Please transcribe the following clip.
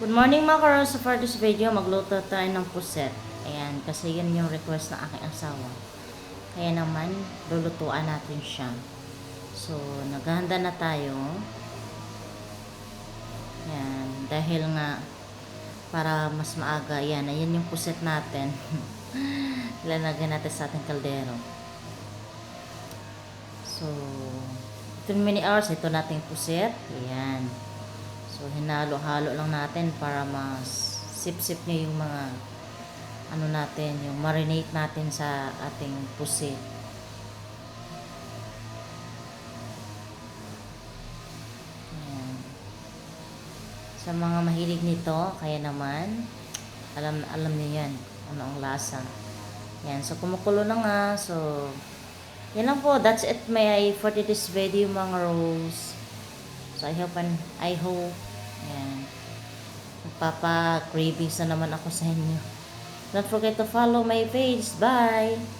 Good morning mga karos. So for this video, magluto tayo ng puset. Ayan, kasi yun yung request ng aking asawa. Kaya naman, lulutuan natin siya. So, naghahanda na tayo. Ayan, dahil nga, para mas maaga, ayan, ayan yung puset natin. Lalagyan natin sa ating kaldero. So, 15 many hours, ito nating puset. Ayan. So, hinalo-halo lang natin para mas sip-sip niya yung mga ano natin, yung marinate natin sa ating pusit. Ayan. Sa mga mahilig nito, kaya naman, alam niyo yan, ano ang lasa. Ayan, so kumukulo na nga. So, yan lang po. That's it for this video mga Rose. So, I hope, ayan, magpapa-cravings na naman ako sa inyo. Don't forget to follow my page. Bye!